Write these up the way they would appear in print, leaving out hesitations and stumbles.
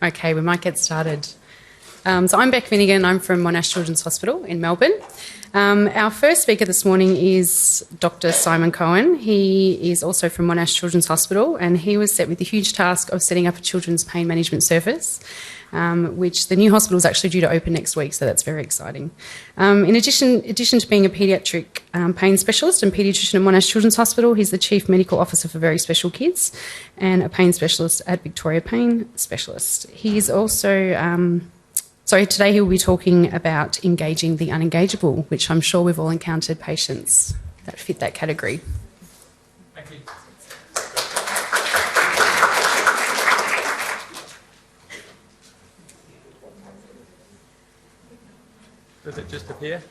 Okay, we might get started. So I'm Beck Finnegan. I'm from Monash Children's Hospital in Melbourne. Our first speaker this morning is Dr. Simon Cohen. He is also from Monash Children's Hospital, and he was set with the huge task of setting up a children's pain management service, which the new hospital is actually due to open next week, so that's very exciting. In addition to being a paediatric pain specialist and paediatrician at Monash Children's Hospital, he's the Chief Medical Officer for Very Special Kids and a pain specialist at Victoria Pain Specialist. He's also... today he will be talking about engaging the unengageable, which I'm sure we've all encountered patients that fit that category. Thank you. Does it just appear?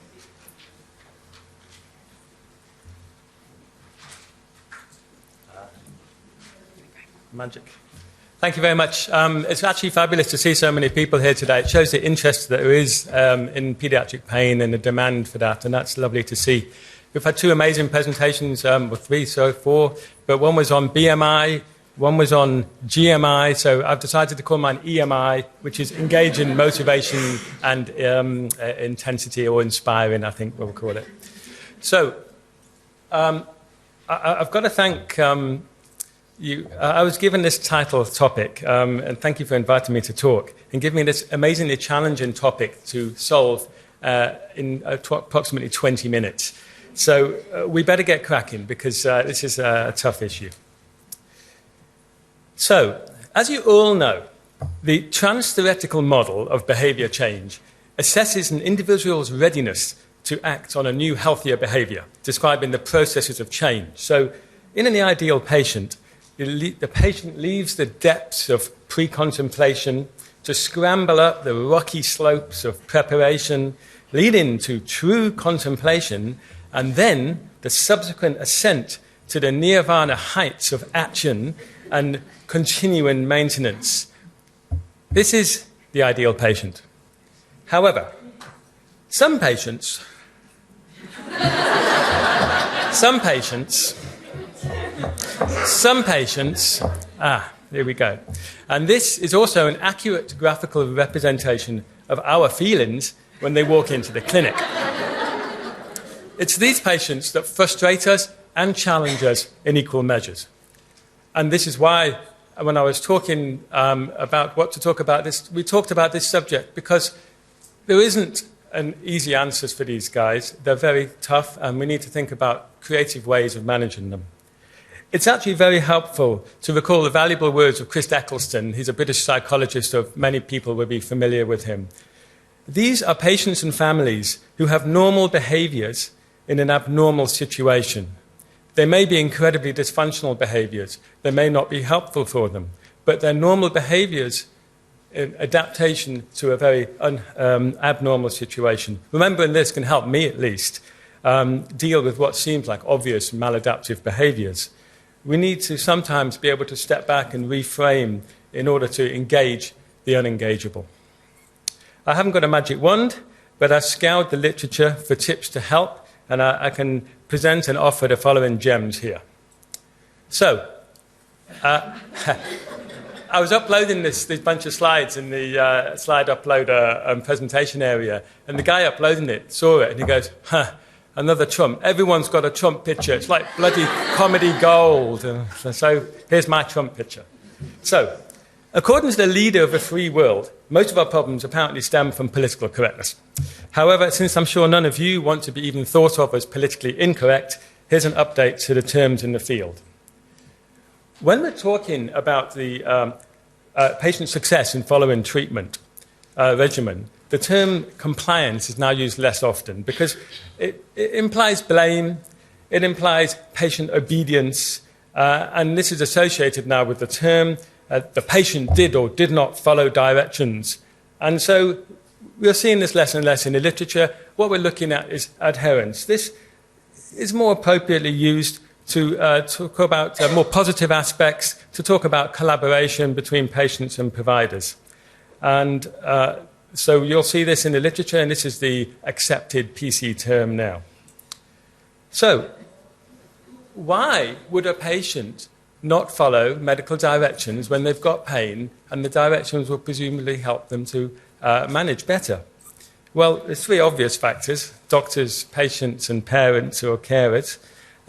Magic. Thank you very much. It's actually fabulous to see so many people here today. It shows the interest that there is in paediatric pain and the demand for that, and that's lovely to see. We've had two amazing presentations, four, but one was on BMI, one was on GMI, so I've decided to call mine EMI, which is engaging, motivation, and intensity, or inspiring, I think we'll call it. So I've got to thank... I was given this title topic, and thank you for inviting me to talk, and giving me this amazingly challenging topic to solve in approximately 20 minutes. So we better get cracking, because this is a tough issue. So, as you all know, the trans-theoretical model of behaviour change assesses an individual's readiness to act on a new, healthier behaviour, describing the processes of change. So, in an ideal patient, the patient leaves the depths of pre-contemplation to scramble up the rocky slopes of preparation, leading to true contemplation, and then the subsequent ascent to the nirvana heights of action and continuing maintenance. This is the ideal patient. However, some patients... Here we go. And this is also an accurate graphical representation of our feelings when they walk into the clinic. It's these patients that frustrate us and challenge us in equal measures. And this is why, when I was talking about what to talk about this, we talked about this subject, because there isn't an easy answers for these guys. They're very tough, and we need to think about creative ways of managing them. It's actually very helpful to recall the valuable words of Chris Eccleston. He's a British psychologist, so many people will be familiar with him. These are patients and families who have normal behaviours in an abnormal situation. They may be incredibly dysfunctional behaviours. They may not be helpful for them, but they're normal behaviours in adaptation to a very abnormal situation. Remembering this can help me, at least, deal with what seems like obvious maladaptive behaviours. We need to sometimes be able to step back and reframe in order to engage the unengageable. I haven't got a magic wand, but I've scoured the literature for tips to help, and I can present and offer the following gems here. So, I was uploading this bunch of slides in the slide uploader presentation area, and the guy uploading it saw it, and he goes, another Trump. Everyone's got a Trump picture. It's like bloody comedy gold. So here's my Trump picture. So, according to the leader of a free world, most of our problems apparently stem from political correctness. However, since I'm sure none of you want to be even thought of as politically incorrect, here's an update to the terms in the field. When we're talking about the patient success in following treatment regimen, the term compliance is now used less often because it implies blame, it implies patient obedience, and this is associated now with the term the patient did or did not follow directions. And so we're seeing this less and less in the literature. What we're looking at is adherence. This is more appropriately used to talk about more positive aspects, to talk about collaboration between patients and providers. And so you'll see this in the literature, and this is the accepted PC term now. So why would a patient not follow medical directions when they've got pain, and the directions will presumably help them to manage better? Well, there's three obvious factors: doctors, patients, and parents or carers.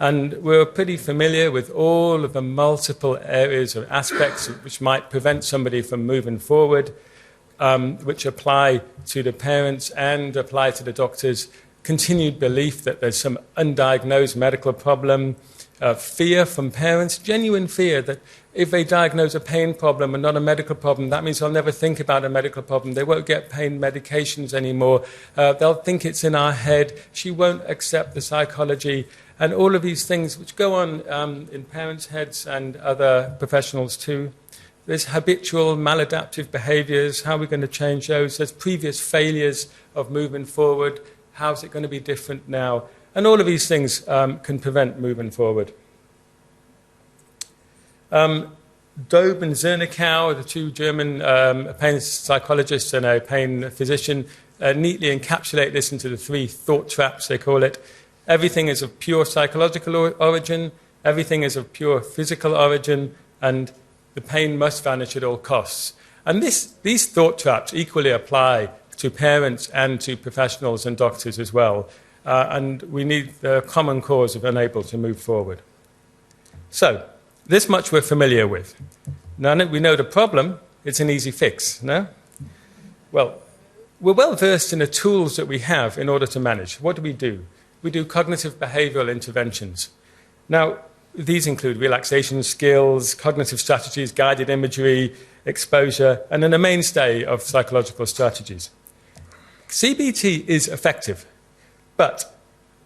And we're pretty familiar with all of the multiple areas or aspects which might prevent somebody from moving forward, which apply to the parents and apply to the doctors. Continued belief that there's some undiagnosed medical problem, fear from parents, genuine fear that if they diagnose a pain problem and not a medical problem, that means they'll never think about a medical problem. They won't get pain medications anymore. They'll think it's in our head. She won't accept the psychology. And all of these things which go on in parents' heads and other professionals too. There's habitual maladaptive behaviours. How are we going to change those? There's previous failures of moving forward. How's it going to be different now? And all of these things can prevent moving forward. Dobe and Zernikow, the two German pain psychologists and a pain physician, neatly encapsulate this into the three thought traps, they call it. Everything is of pure psychological origin, everything is of pure physical origin, and the pain must vanish at all costs. And these thought traps equally apply to parents and to professionals and doctors as well. And we need the common cause of unable to move forward. So, this much we're familiar with. Now that we know the problem, it's an easy fix, no? Well, we're well versed in the tools that we have in order to manage. What do? We do cognitive behavioral interventions. Now, these include relaxation skills, cognitive strategies, guided imagery, exposure, and then a mainstay of psychological strategies. CBT is effective, but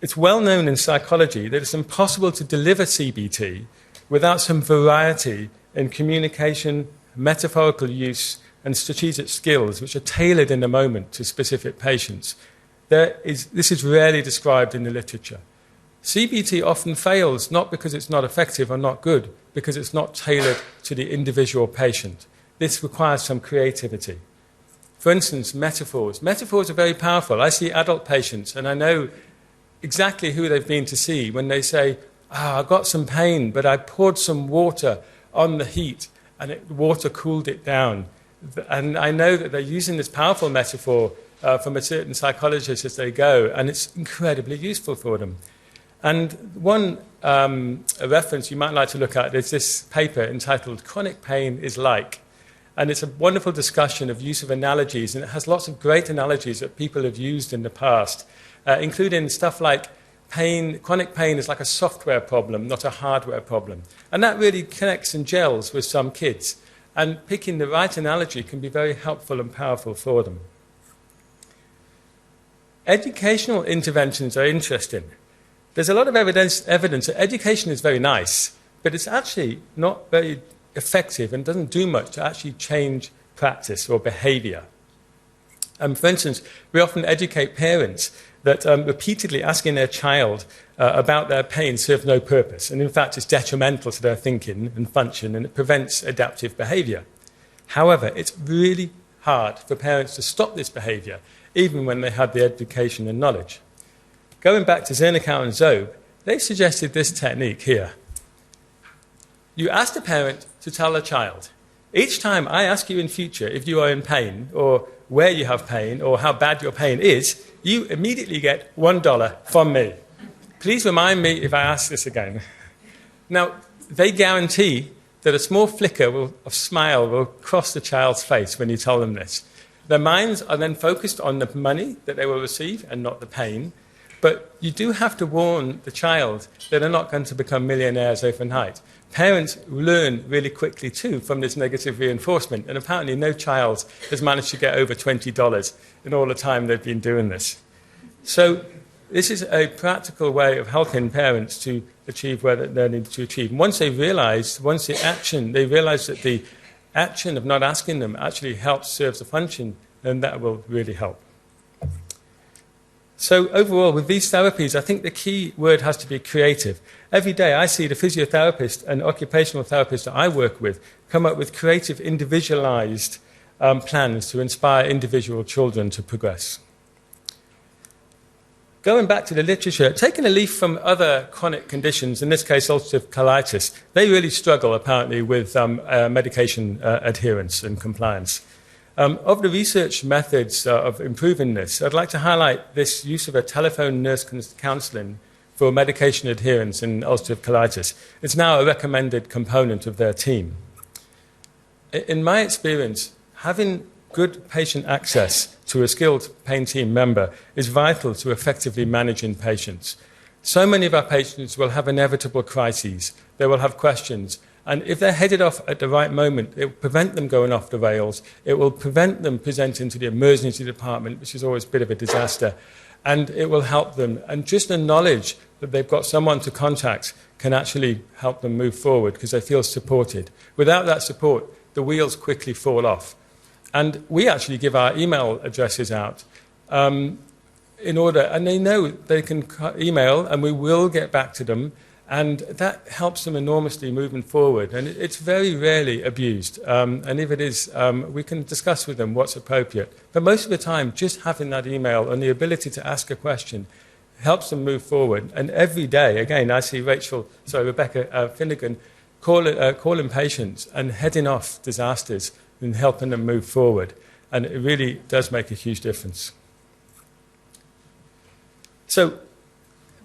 it's well known in psychology that it's impossible to deliver CBT without some variety in communication, metaphorical use, and strategic skills which are tailored in the moment to specific patients. This is rarely described in the literature. CBT often fails not because it's not effective or not good, because it's not tailored to the individual patient. This requires some creativity. For instance, metaphors. Metaphors are very powerful. I see adult patients, and I know exactly who they've been to see when they say, I got some pain, but I poured some water on the heat, and the water cooled it down. And I know that they're using this powerful metaphor from a certain psychologist as they go, and it's incredibly useful for them. And one a reference you might like to look at is this paper entitled Chronic Pain is Like. And it's a wonderful discussion of use of analogies, and it has lots of great analogies that people have used in the past, including stuff like chronic pain is like a software problem, not a hardware problem. And that really connects and gels with some kids. And picking the right analogy can be very helpful and powerful for them. Educational interventions are interesting. There's a lot of evidence that education is very nice, but it's actually not very effective and doesn't do much to actually change practice or behavior. For instance, we often educate parents that repeatedly asking their child about their pain serves no purpose, and in fact it's detrimental to their thinking and function, and it prevents adaptive behavior. However, it's really hard for parents to stop this behavior, even when they had the education and knowledge. Going back to Zernikow and Dobe, they suggested this technique here. You ask the parent to tell a child, each time I ask you in future if you are in pain, or where you have pain, or how bad your pain is, you immediately get $1 from me. Please remind me if I ask this again. Now, they guarantee that a small flicker of smile will cross the child's face when you tell them this. Their minds are then focused on the money that they will receive and not the pain. But you do have to warn the child that they're not going to become millionaires overnight. Parents learn really quickly, too, from this negative reinforcement. And apparently no child has managed to get over $20 in all the time they've been doing this. So this is a practical way of helping parents to achieve what they need to achieve. And once they realize that the action of not asking them actually helps serve the function, then that will really help. So overall, with these therapies, I think the key word has to be creative. Every day I see the physiotherapist and occupational therapist that I work with come up with creative, individualized plans to inspire individual children to progress. going back to the literature, taking a leaf from other chronic conditions, in this case ulcerative colitis, they really struggle apparently with medication adherence and compliance. Of the research methods of improving this, I'd like to highlight this use of a telephone nurse counselling for medication adherence in ulcerative colitis. It's now a recommended component of their team. In my experience, having good patient access to a skilled pain team member is vital to effectively managing patients. So many of our patients will have inevitable crises. They will have questions. And if they're headed off at the right moment, it will prevent them going off the rails. It will prevent them presenting to the emergency department, which is always a bit of a disaster. And it will help them. And just the knowledge that they've got someone to contact can actually help them move forward because they feel supported. Without that support, the wheels quickly fall off. And we actually give our email addresses out in order, and they know they can email and we will get back to them, and that helps them enormously moving forward. And it's very rarely abused, and if it is, we can discuss with them what's appropriate. But most of the time, just having that email and the ability to ask a question helps them move forward. And every day, again, I see Rebecca Finnegan calling patients and heading off disasters and helping them move forward. And it really does make a huge difference. So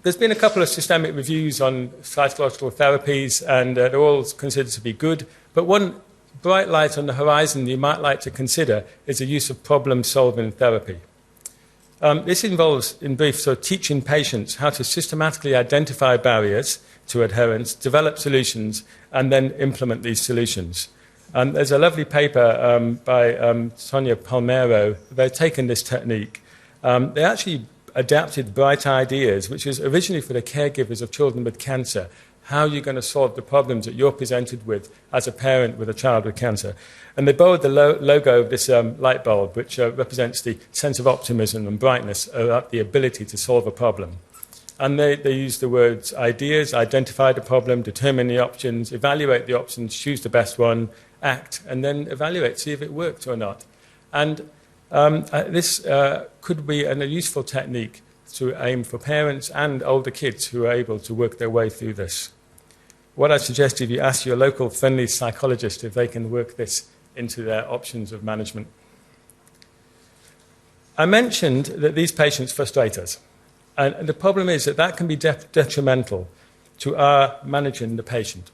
there's been a couple of systemic reviews on psychological therapies, and they're all considered to be good. But one bright light on the horizon you might like to consider is the use of problem-solving therapy. This involves, in brief, teaching patients how to systematically identify barriers to adherence, develop solutions, and then implement these solutions. There's a lovely paper by Sonia Palmero. They've taken this technique. They actually adapted Bright Ideas, which was originally for the caregivers of children with cancer. How are you going to solve the problems that you're presented with as a parent with a child with cancer? And they borrowed the logo of this light bulb, which represents the sense of optimism and brightness about the ability to solve a problem. And they used the words ideas, identify the problem, determine the options, evaluate the options, choose the best one, act, and then evaluate, see if it worked or not. And this could be a useful technique to aim for parents and older kids who are able to work their way through this. What I suggest is you ask your local friendly psychologist if they can work this into their options of management. I mentioned that these patients frustrate us. And the problem is that can be detrimental to our managing the patient.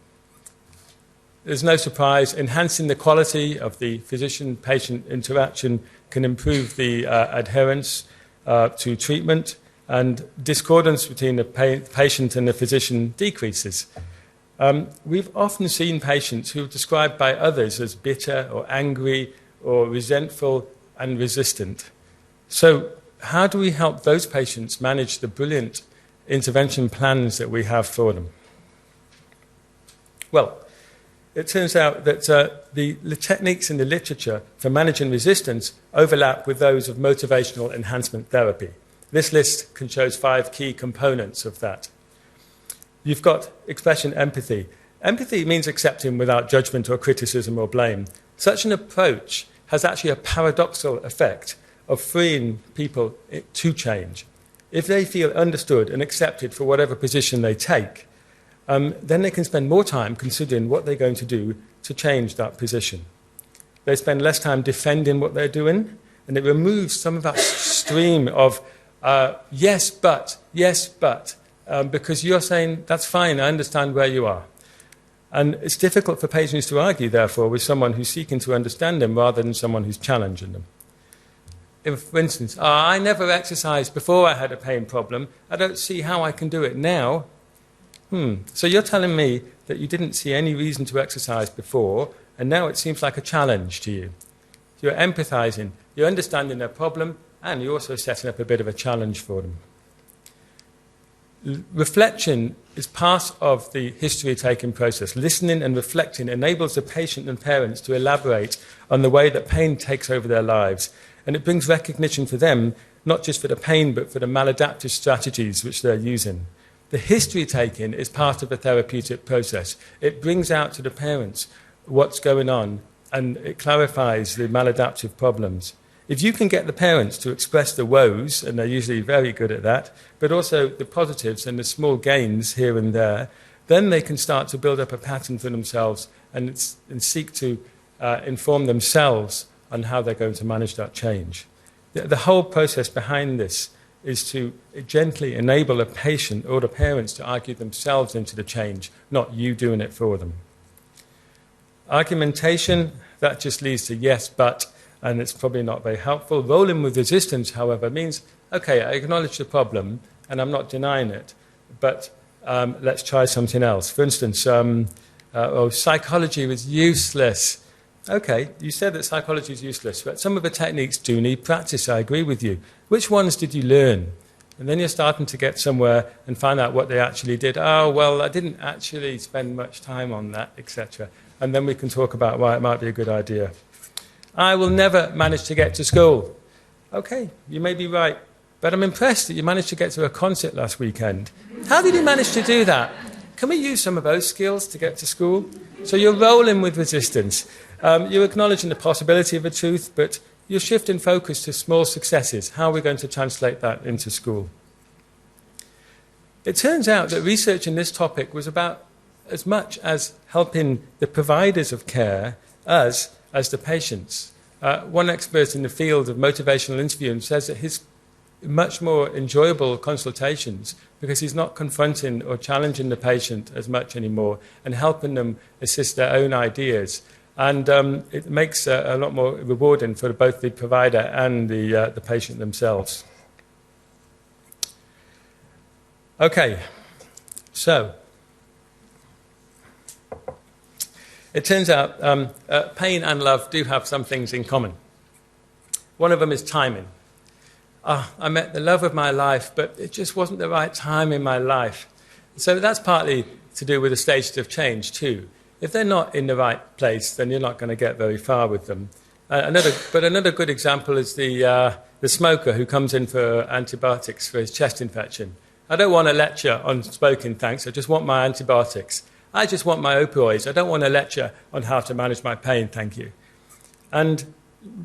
There's no surprise, enhancing the quality of the physician-patient interaction can improve the adherence to treatment, and discordance between the patient and the physician decreases. We've often seen patients who are described by others as bitter or angry or resentful and resistant. So how do we help those patients manage the brilliant intervention plans that we have for them? Well, it turns out that the techniques in the literature for managing resistance overlap with those of motivational enhancement therapy. This list shows 5 key components of that. You've got expression empathy. Empathy means accepting without judgment or criticism or blame. Such an approach has actually a paradoxical effect of freeing people to change. If they feel understood and accepted for whatever position they take, then they can spend more time considering what they're going to do to change that position. They spend less time defending what they're doing, and it removes some of that stream of yes, but, because you're saying, that's fine, I understand where you are. And it's difficult for patients to argue, therefore, with someone who's seeking to understand them rather than someone who's challenging them. If, for instance, I never exercised before I had a pain problem, I don't see how I can do it now. So you're telling me that you didn't see any reason to exercise before, and now it seems like a challenge to you. You're empathizing, you're understanding their problem, and you're also setting up a bit of a challenge for them. Reflection is part of the history-taking process. Listening and reflecting enables the patient and parents to elaborate on the way that pain takes over their lives, and it brings recognition for them, not just for the pain, but for the maladaptive strategies which they're using. The history-taking is part of the therapeutic process. It brings out to the parents what's going on, and it clarifies the maladaptive problems. If you can get the parents to express the woes, and they're usually very good at that, but also the positives and the small gains here and there, then they can start to build up a pattern for themselves and seek to inform themselves on how they're going to manage that change. The whole process behind this is to gently enable a patient or the parents to argue themselves into the change, not you doing it for them. Argumentation, that just leads to yes, but, and it's probably not very helpful. Rolling with resistance, however, means, okay, I acknowledge the problem and I'm not denying it, but let's try something else. For instance, psychology was useless. Okay, you said that psychology is useless, but some of the techniques do need practice, I agree with you. Which ones did you learn? And then you're starting to get somewhere and find out what they actually did. Oh, well, I didn't actually spend much time on that, etc. And then we can talk about why it might be a good idea. I will never manage to get to school. Okay, you may be right, but I'm impressed that you managed to get to a concert last weekend. How did you manage to do that? Can we use some of those skills to get to school? So you're rolling with resistance. You're acknowledging the possibility of a truth, but you're shifting focus to small successes. How are we going to translate that into school? It turns out that research in this topic was about as much as helping the providers of care as the patients. One expert in the field of motivational interviewing says that his much more enjoyable consultations because he's not confronting or challenging the patient as much anymore and helping them assist their own ideas. And it makes a lot more rewarding for both the provider and the patient themselves. Okay, so it turns out pain and love do have some things in common. One of them is timing. I met the love of my life, but it just wasn't the right time in my life. So that's partly to do with the stages of change too. If they're not in the right place, then you're not going to get very far with them. Another good example is the smoker who comes in for antibiotics for his chest infection. I don't want a lecture on smoking, thanks. I just want my antibiotics. I just want my opioids. I don't want a lecture on how to manage my pain, thank you. And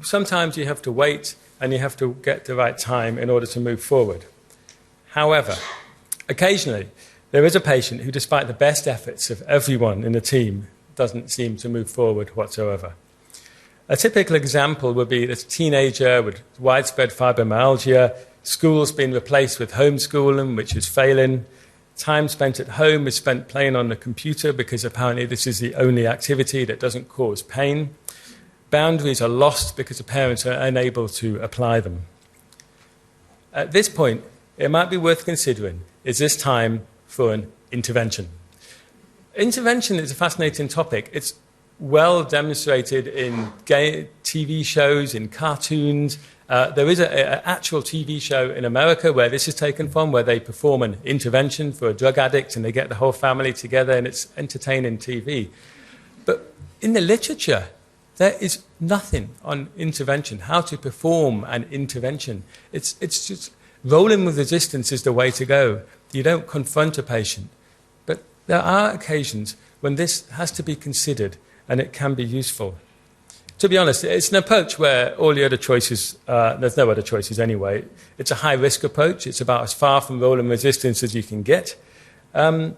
sometimes you have to wait and you have to get the right time in order to move forward. However, occasionally, there is a patient who, despite the best efforts of everyone in the team, doesn't seem to move forward whatsoever. A typical example would be this teenager with widespread fibromyalgia, school's been replaced with homeschooling, which is failing. Time spent at home is spent playing on the computer because apparently this is the only activity that doesn't cause pain. Boundaries are lost because the parents are unable to apply them. At this point, it might be worth considering, is this time for an intervention? Intervention is a fascinating topic. It's well demonstrated in TV shows, in cartoons. There is an actual TV show in America where this is taken from, where they perform an intervention for a drug addict and they get the whole family together and it's entertaining TV. But in the literature, there is nothing on intervention, how to perform an intervention. It's just rolling with resistance is the way to go. You don't confront a patient. But there are occasions when this has to be considered and it can be useful. To be honest, it's an approach where all the other choices, there's no other choices anyway. It's a high-risk approach. It's about as far from rolling resistance as you can get. And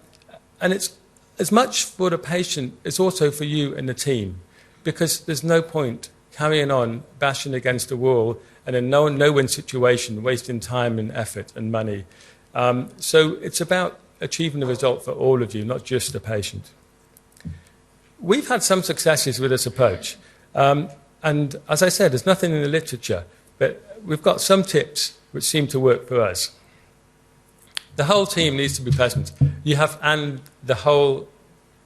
it's as much for the patient as also for you and the team, because there's no point carrying on, bashing against the wall, and in a no-win situation, wasting time and effort and money. So it's about achieving the result for all of you, not just the patient. We've had some successes with this approach. And as I said, there's nothing in the literature, but we've got some tips which seem to work for us. The whole team needs to be present. And the whole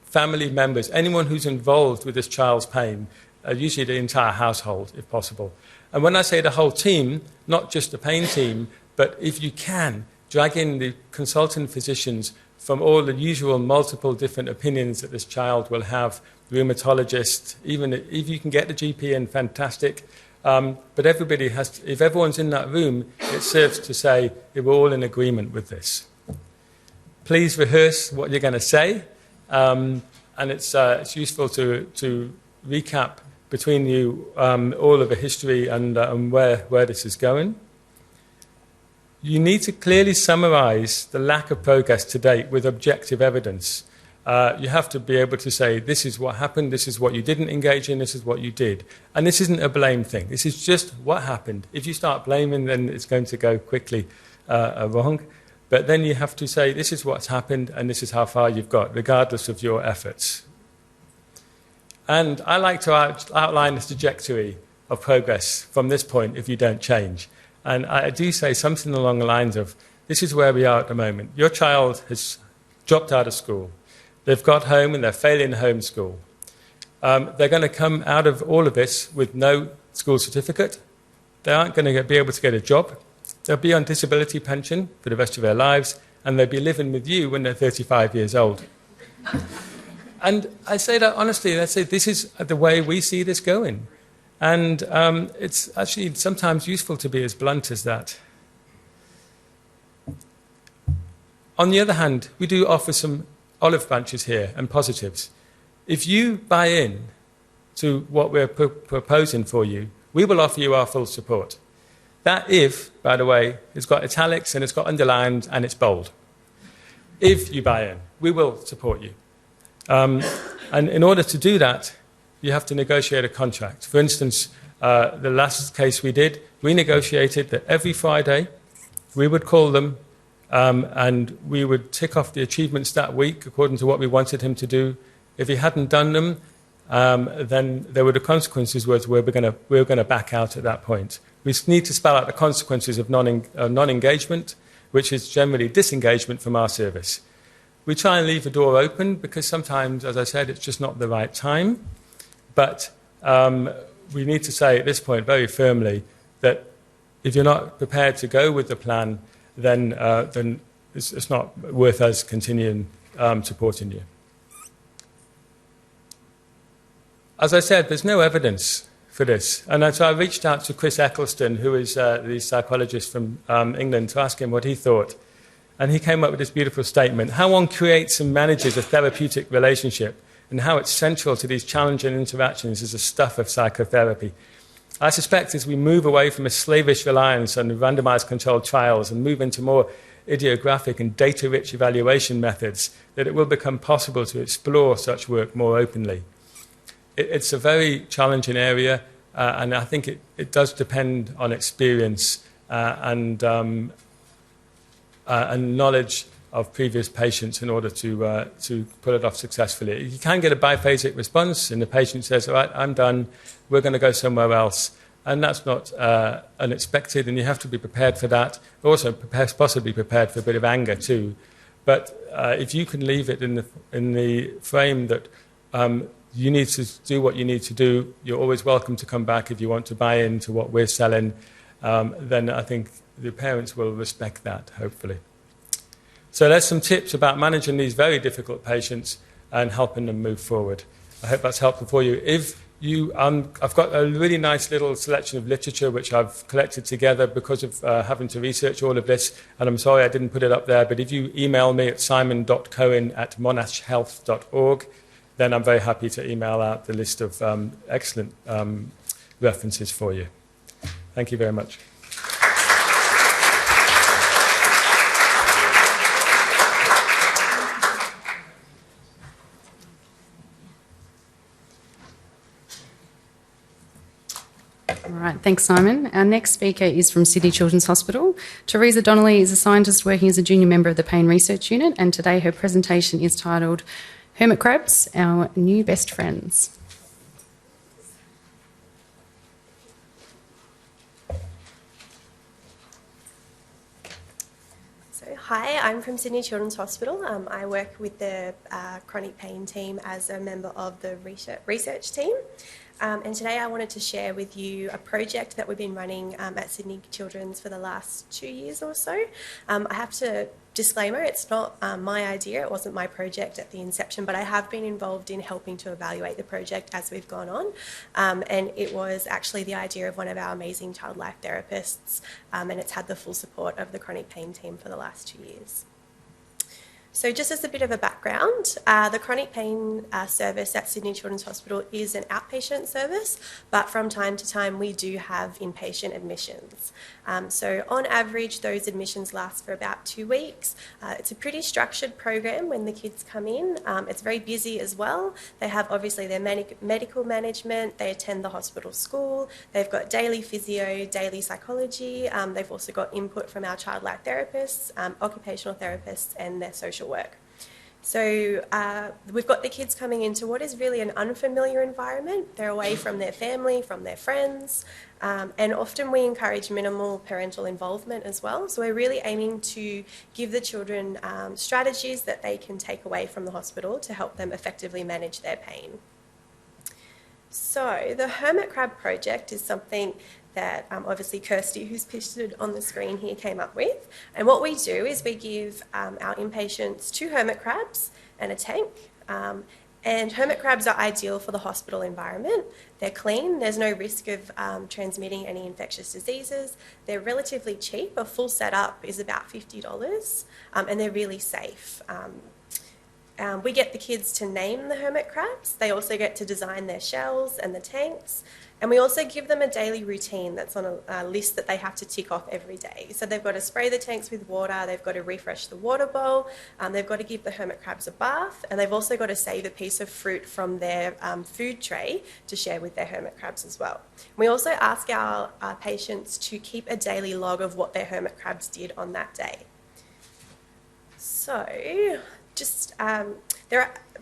family members, anyone who's involved with this child's pain, usually the entire household, if possible. And when I say the whole team, not just the pain team, but if you can, drag in the consultant physicians from all the usual multiple different opinions that this child will have, rheumatologist, even if you can get the GP in, fantastic. But everybody has to, if everyone's in that room, it serves to say we're all in agreement with this. Please rehearse what you're going to say, and it's useful to recap between you all of the history and where this is going. You need to clearly summarise the lack of progress to date with objective evidence. You have to be able to say, this is what happened, this is what you didn't engage in, this is what you did. And this isn't a blame thing. This is just what happened. If you start blaming, then it's going to go quickly wrong. But then you have to say, this is what's happened, and this is how far you've got, regardless of your efforts. And I like to outline the trajectory of progress from this point if you don't change. And I do say something along the lines of, this is where we are at the moment. Your child has dropped out of school. They've got home and they're failing homeschool. They're going to come out of all of this with no school certificate. They aren't going to be able to get a job. They'll be on disability pension for the rest of their lives, and they'll be living with you when they're 35 years old. And I say that honestly, I say this is the way we see this going. And it's actually sometimes useful to be as blunt as that. On the other hand, we do offer some olive branches here and positives. If you buy in to what we're proposing for you, we will offer you our full support. That if, by the way, it's got italics and it's got underlined and it's bold. If you buy in, we will support you. And in order to do that, you have to negotiate a contract. For instance, the last case we did, we negotiated that every Friday we would call them and we would tick off the achievements that week according to what we wanted him to do. If he hadn't done them, then there were the consequences where we were going to back out at that point. We need to spell out the consequences of non-engagement, which is generally disengagement from our service. We try and leave the door open because sometimes, as I said, it's just not the right time. But we need to say at this point very firmly that if you're not prepared to go with the plan, then it's not worth us continuing supporting you. As I said, there's no evidence for this. And so I reached out to Chris Eccleston, who is the psychologist from England, to ask him what he thought. And he came up with this beautiful statement: how one creates and manages a therapeutic relationship and how it's central to these challenging interactions is the stuff of psychotherapy. I suspect as we move away from a slavish reliance on randomized controlled trials and move into more ideographic and data-rich evaluation methods, that it will become possible to explore such work more openly. It's a very challenging area, and I think it does depend on experience and knowledge of previous patients in order to pull it off successfully. You can get a biphasic response, and the patient says, all right, I'm done, we're going to go somewhere else. And that's not unexpected, and you have to be prepared for that. Also, possibly prepared for a bit of anger too. But if you can leave it in the frame that you need to do what you need to do, you're always welcome to come back if you want to buy into what we're selling, then I think the parents will respect that, hopefully. So there's some tips about managing these very difficult patients and helping them move forward. I hope that's helpful for you. If you, I've got a really nice little selection of literature which I've collected together because of having to research all of this, and I'm sorry I didn't put it up there, but if you email me at simon.cohen@monashhealth.org, then I'm very happy to email out the list of excellent references for you. Thank you very much. All right, thanks, Simon. Our next speaker is from Sydney Children's Hospital. Theresa Donnelly is a scientist working as a junior member of the Pain Research Unit, and today her presentation is titled Hermit Crabs, Our New Best Friends. Hi, I'm from Sydney Children's Hospital. I work with the chronic pain team as a member of the research team. And today I wanted to share with you a project that we've been running at Sydney Children's for the last 2 years or so. I have to disclaimer, it's not my idea, it wasn't my project at the inception, but I have been involved in helping to evaluate the project as we've gone on. And it was actually the idea of one of our amazing child life therapists, and it's had the full support of the chronic pain team for the last 2 years. So just as a bit of a background, the chronic pain service at Sydney Children's Hospital is an outpatient service, but from time to time we do have inpatient admissions. So on average, those admissions last for about 2 weeks. It's a pretty structured program when the kids come in. It's very busy as well. They have obviously their medical management, they attend the hospital school, they've got daily physio, daily psychology, they've also got input from our child life therapists, occupational therapists and their social work. So we've got the kids coming into what is really an unfamiliar environment. They're away from their family, from their friends, and often we encourage minimal parental involvement as well. So we're really aiming to give the children strategies that they can take away from the hospital to help them effectively manage their pain. So the Hermit Crab project is something that obviously Kirsty, who's pictured on the screen here, came up with. And what we do is we give our inpatients 2 hermit crabs and a tank. And hermit crabs are ideal for the hospital environment. They're clean, there's no risk of transmitting any infectious diseases. They're relatively cheap. A full setup is about $50, and they're really safe. We get the kids to name the hermit crabs. They also get to design their shells and the tanks. And we also give them a daily routine that's on a list that they have to tick off every day. So they've got to spray the tanks with water, they've got to refresh the water bowl, they've got to give the hermit crabs a bath, and they've also got to save a piece of fruit from their food tray to share with their hermit crabs as well. We also ask our patients to keep a daily log of what their hermit crabs did on that day. So just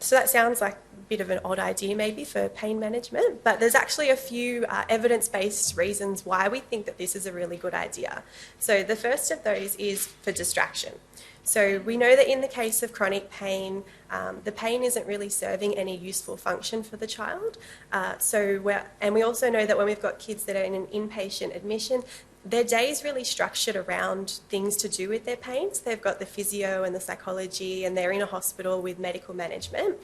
so that sounds like a bit of an odd idea maybe for pain management, but there's actually a few evidence-based reasons why we think that this is a really good idea. So the first of those is for distraction. So we know that in the case of chronic pain, the pain isn't really serving any useful function for the child. And we also know that when we've got kids that are in an inpatient admission, their day is really structured around things to do with their pain. So they've got the physio and the psychology, and they're in a hospital with medical management.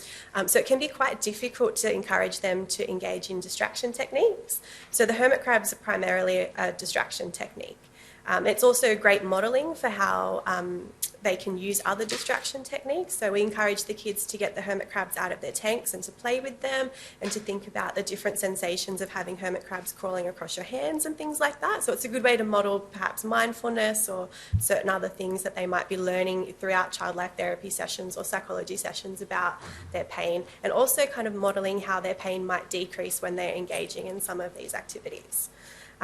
So it can be quite difficult to encourage them to engage in distraction techniques. So the hermit crabs are primarily a distraction technique. It's also great modelling for how they can use other distraction techniques. So we encourage the kids to get the hermit crabs out of their tanks and to play with them and to think about the different sensations of having hermit crabs crawling across your hands and things like that. So it's a good way to model perhaps mindfulness or certain other things that they might be learning throughout child life therapy sessions or psychology sessions about their pain, and also kind of modelling how their pain might decrease when they're engaging in some of these activities.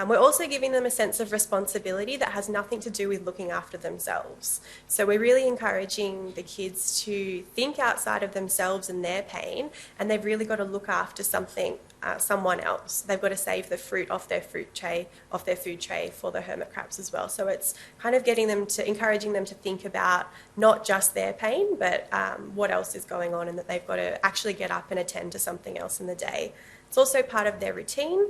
We're also giving them a sense of responsibility that has nothing to do with looking after themselves. So we're really encouraging the kids to think outside of themselves and their pain, and they've really got to look after someone else. They've got to save the fruit off their food tray for the hermit crabs as well. So it's kind of encouraging them to think about not just their pain, but what else is going on, and that they've got to actually get up and attend to something else in the day. It's also part of their routine.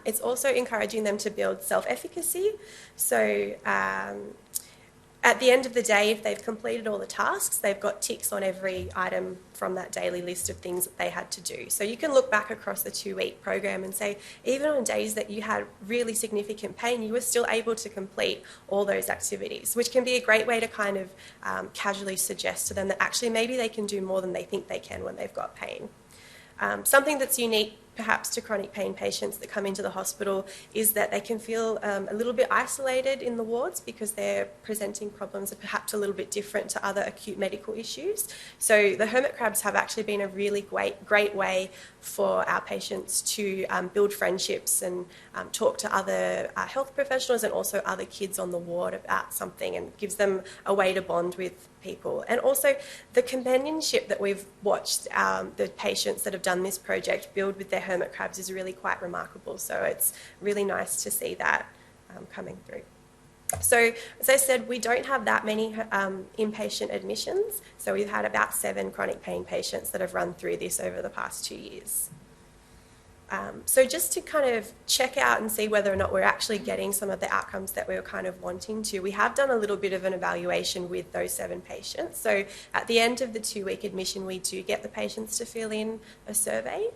It's also encouraging them to build self-efficacy. So at the end of the day, if they've completed all the tasks, they've got ticks on every item from that daily list of things that they had to do. So you can look back across the 2-week program and say, even on days that you had really significant pain, you were still able to complete all those activities, which can be a great way to kind of casually suggest to them that actually maybe they can do more than they think they can when they've got pain. Something that's unique perhaps to chronic pain patients that come into the hospital is that they can feel a little bit isolated in the wards because their presenting problems are perhaps a little bit different to other acute medical issues. So the hermit crabs have actually been a really great way for our patients to build friendships and talk to other health professionals and also other kids on the ward about something, and gives them a way to bond with people. And also the companionship that we've watched the patients that have done this project build with their hermit crabs is really quite remarkable. So it's really nice to see that coming through. So as I said, we don't have that many inpatient admissions. So we've had about 7 chronic pain patients that have run through this over the past 2 years. So just to kind of check out and see whether or not we're actually getting some of the outcomes that we were kind of wanting to, we have done a little bit of an evaluation with those 7 patients. So at the end of the 2-week admission, we do get the patients to fill in a survey.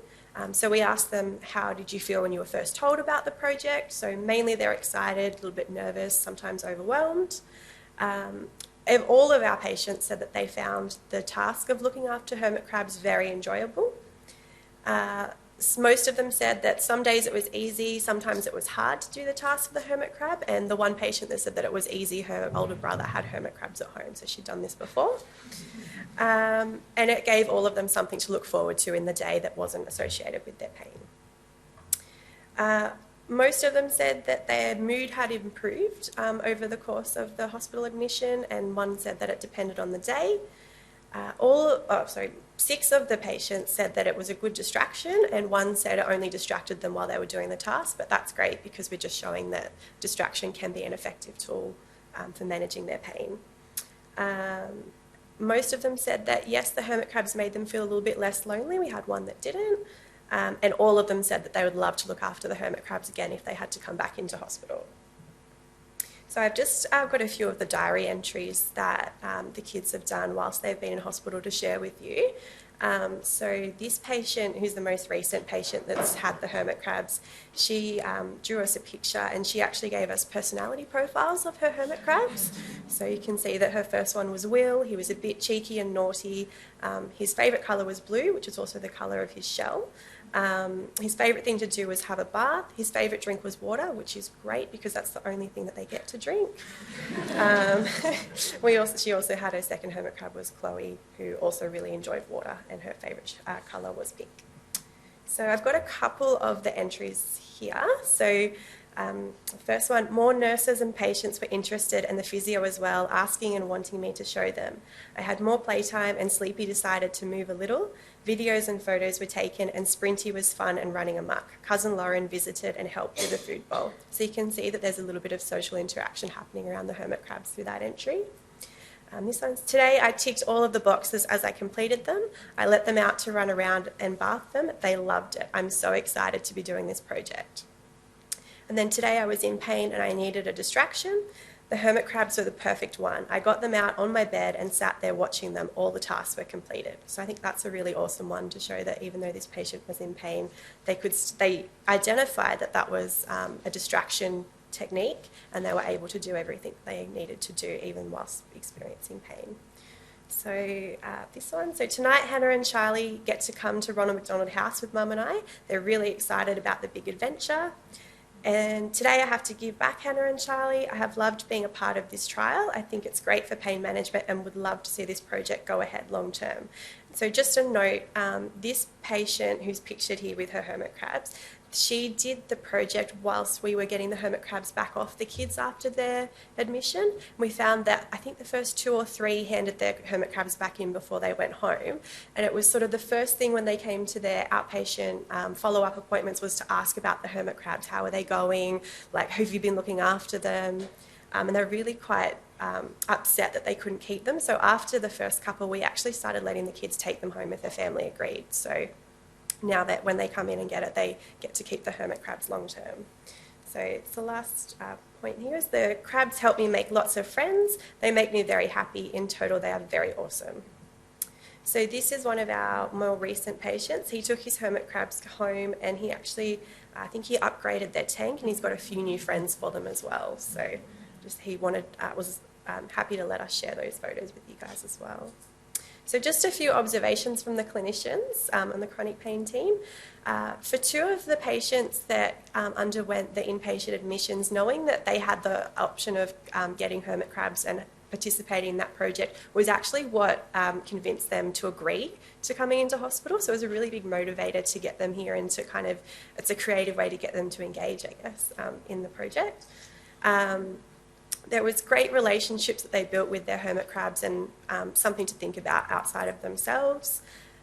So we asked them, how did you feel when you were first told about the project? So mainly they're excited, a little bit nervous, sometimes overwhelmed. all of our patients said that they found the task of looking after hermit crabs very enjoyable. Most of them said that some days it was easy, sometimes it was hard to do the task of the hermit crab, and the one patient that said that it was easy, her older brother had hermit crabs at home, so she'd done this before. And it gave all of them something to look forward to in the day that wasn't associated with their pain. Most of them said that their mood had improved over the course of the hospital admission, and one said that it depended on the day. 6 of the patients said that it was a good distraction, and one said it only distracted them while they were doing the task, but that's great because we're just showing that distraction can be an effective tool for managing their pain. Most of them said that, yes, the hermit crabs made them feel a little bit less lonely. We had one that didn't. And all of them said that they would love to look after the hermit crabs again if they had to come back into hospital. So I've just got a few of the diary entries that the kids have done whilst they've been in hospital to share with you. So this patient, who's the most recent patient that's had the hermit crabs, she drew us a picture and she actually gave us personality profiles of her hermit crabs. So you can see that her first one was Will. He was a bit cheeky and naughty. His favourite colour was blue, which is also the colour of his shell. His favourite thing to do was have a bath. His favourite drink was water, which is great because that's the only thing that they get to drink. She also had her second hermit crab was Chloe, who also really enjoyed water, and her favourite colour was pink. So I've got a couple of the entries here. So the first one, more nurses and patients were interested, and the physio as well, asking and wanting me to show them. I had more playtime and Sleepy decided to move a little. Videos and photos were taken and Sprinty was fun and running amok. Cousin Lauren visited and helped with the food bowl. So you can see that there's a little bit of social interaction happening around the hermit crabs through that entry. This one's today I ticked all of the boxes as I completed them. I let them out to run around and bath them. They loved it. I'm so excited to be doing this project. And then today I was in pain and I needed a distraction. The hermit crabs were the perfect one. I got them out on my bed and sat there watching them. All the tasks were completed. So I think that's a really awesome one to show that even though this patient was in pain, they identified that that was a distraction technique and they were able to do everything they needed to do even whilst experiencing pain. So this one, so tonight Hannah and Charlie get to come to Ronald McDonald House with Mum and I. They're really excited about the big adventure. And today I have to give back Hannah and Charlie. I have loved being a part of this trial. I think it's great for pain management and would love to see this project go ahead long term. So just a note, this patient who's pictured here with her hermit crabs, she did the project whilst we were getting the hermit crabs back off the kids after their admission. We found that I think the first 2 or 3 handed their hermit crabs back in before they went home. And it was sort of the first thing when they came to their outpatient follow-up appointments was to ask about the hermit crabs. How are they going? Like, have you been looking after them? And they're really quite upset that they couldn't keep them. So after the first couple, we actually started letting the kids take them home if their family agreed. So now that when they come in and get it, they get to keep the hermit crabs long term. So it's the last point here is the crabs help me make lots of friends. They make me very happy. In total, they are very awesome. So this is one of our more recent patients. He took his hermit crabs home and he actually, I think he upgraded their tank and he's got a few new friends for them as well. So just he was happy to let us share those photos with you guys as well. So just a few observations from the clinicians and the chronic pain team. For 2 of the patients that underwent the inpatient admissions, knowing that they had the option of getting hermit crabs and participating in that project was actually what convinced them to agree to coming into hospital. So it was a really big motivator to get them here and to kind of, it's a creative way to get them to engage, I guess, in the project. There was great relationships that they built with their hermit crabs and something to think about outside of themselves.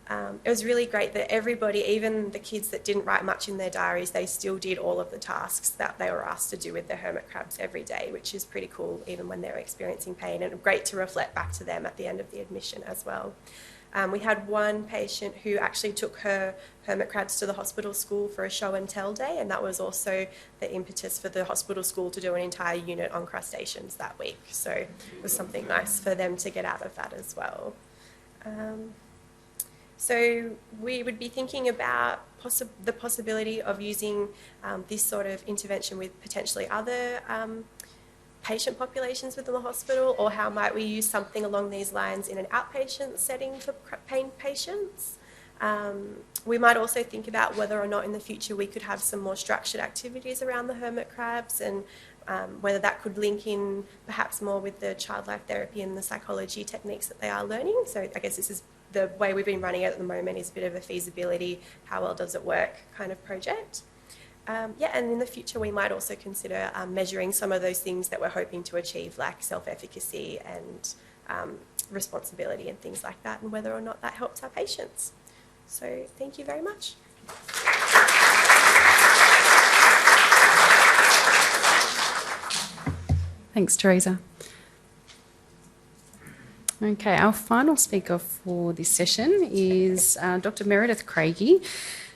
It was really great that everybody, even the kids that didn't write much in their diaries, they still did all of the tasks that they were asked to do with their hermit crabs every day, which is pretty cool even when they're experiencing pain, and great to reflect back to them at the end of the admission as well. We had one patient who actually took her hermit crabs to the hospital school for a show and tell day, and that was also the impetus for the hospital school to do an entire unit on crustaceans that week. So it was something nice for them to get out of that as well. So we would be thinking about the possibility of using this sort of intervention with potentially other patient populations within the hospital, or how might we use something along these lines in an outpatient setting for pain patients. We might also think about whether or not in the future we could have some more structured activities around the hermit crabs, and whether that could link in perhaps more with the child life therapy and the psychology techniques that they are learning. So I guess this is the way we've been running it at the moment, is a bit of a feasibility, how well does it work kind of project. And in the future we might also consider measuring some of those things that we're hoping to achieve, like self-efficacy and responsibility and things like that, and whether or not that helps our patients. So thank you very much. Thanks, Theresa. Okay, our final speaker for this session is Dr. Meredith Craigie.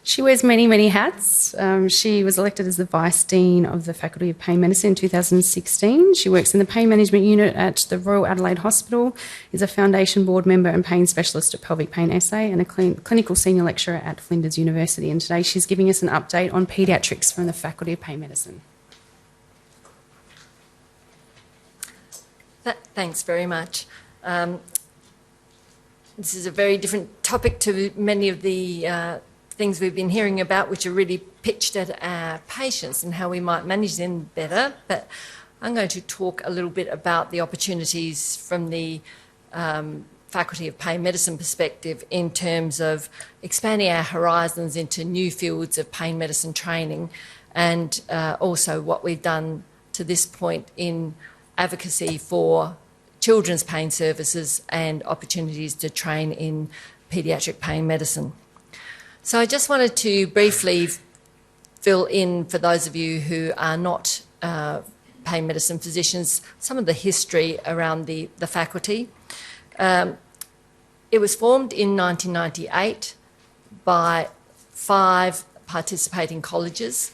She wears many, many hats. She was elected as the Vice Dean of the Faculty of Pain Medicine in 2016. She works in the Pain Management Unit at the Royal Adelaide Hospital, is a Foundation Board member and Pain Specialist at Pelvic Pain SA, and a Clinical Senior Lecturer at Flinders University. And today she's giving us an update on paediatrics from the Faculty of Pain Medicine. Thanks very much. This is a very different topic to many of the things we've been hearing about, which are really pitched at our patients and how we might manage them better. But I'm going to talk a little bit about the opportunities from the Faculty of Pain Medicine perspective in terms of expanding our horizons into new fields of pain medicine training, and also what we've done to this point in advocacy for children's pain services and opportunities to train in paediatric pain medicine. So I just wanted to briefly fill in, for those of you who are not pain medicine physicians, some of the history around the faculty. It was formed in 1998 by 5 participating colleges.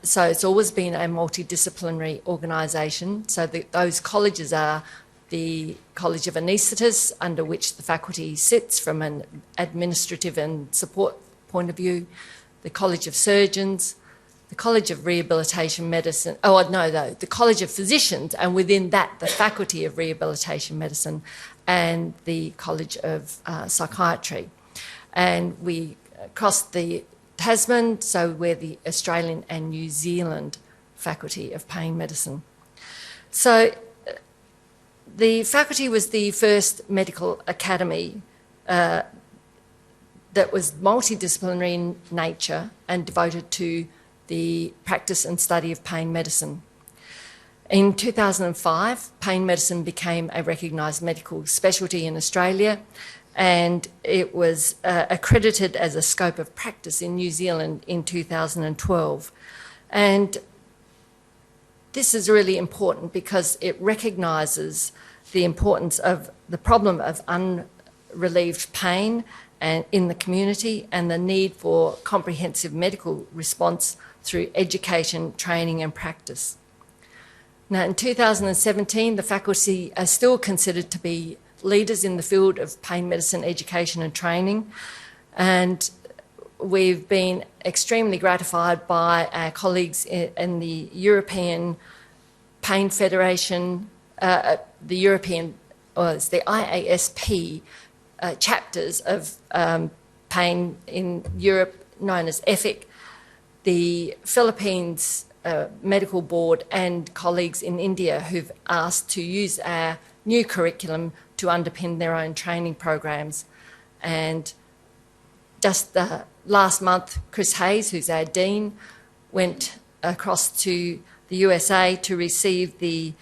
So it's always been a multidisciplinary organisation. So those colleges are the College of Anaesthetists, under which the faculty sits from an administrative and support point of view, the College of Surgeons, the College of Rehabilitation Medicine, the College of Physicians, and within that the Faculty of Rehabilitation Medicine, and the College of Psychiatry. And we crossed the Tasman, so we're the Australian and New Zealand Faculty of Pain Medicine. So the faculty was the first medical academy that was multidisciplinary in nature and devoted to the practice and study of pain medicine. In 2005, pain medicine became a recognised medical specialty in Australia, and it was accredited as a scope of practice in New Zealand in 2012. And this is really important because it recognises the importance of the problem of unrelieved pain and in the community, and the need for comprehensive medical response through education, training and practice. Now, in 2017, the faculty are still considered to be leaders in the field of pain medicine education and training, and we've been extremely gratified by our colleagues in the European Pain Federation, the IASP chapters of pain in Europe, known as EFIC, the Philippines Medical Board, and colleagues in India who've asked to use our new curriculum to underpin their own training programs. And just last month, Chris Hayes, who's our Dean, went across to the USA to receive the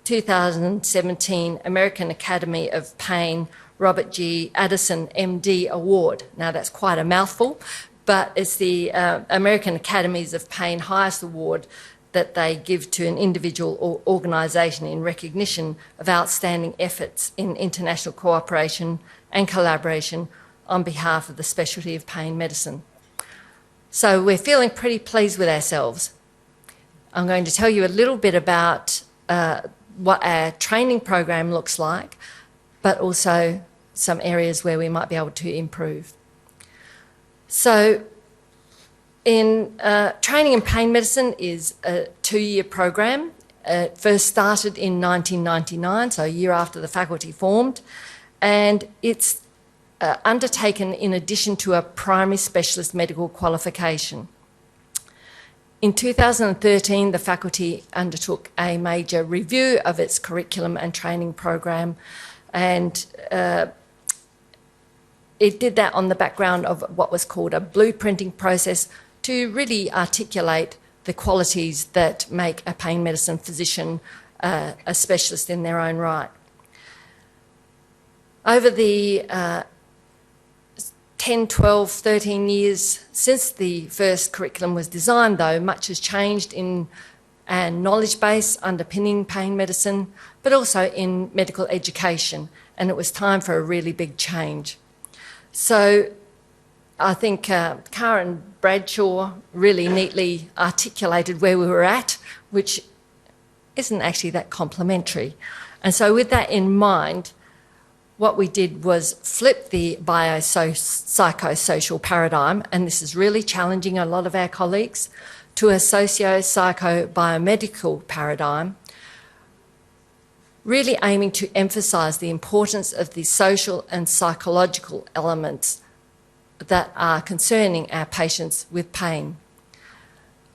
2017 American Academy of Pain Robert G. Addison MD Award. Now, that's quite a mouthful, but it's the American Academies of Pain highest award that they give to an individual or organisation in recognition of outstanding efforts in international cooperation and collaboration on behalf of the specialty of pain medicine. So we're feeling pretty pleased with ourselves. I'm going to tell you a little bit about what our training program looks like, but also some areas where we might be able to improve. So in training in pain medicine is a 2-year program It first started in 1999, so a year after the faculty formed, and it's undertaken in addition to a primary specialist medical qualification. In 2013, the faculty undertook a major review of its curriculum and training program, and it did that on the background of what was called a blueprinting process to really articulate the qualities that make a pain medicine physician a specialist in their own right. Over the 10, 12, 13 years since the first curriculum was designed, though, much has changed in our knowledge base underpinning pain medicine, but also in medical education, and it was time for a really big change. So I think Karen Bradshaw really neatly articulated where we were at, which isn't actually that complimentary. And so with that in mind, what we did was flip the biopsychosocial paradigm, and this is really challenging a lot of our colleagues, to a socio-psycho-biomedical paradigm, really aiming to emphasise the importance of the social and psychological elements that are concerning our patients with pain.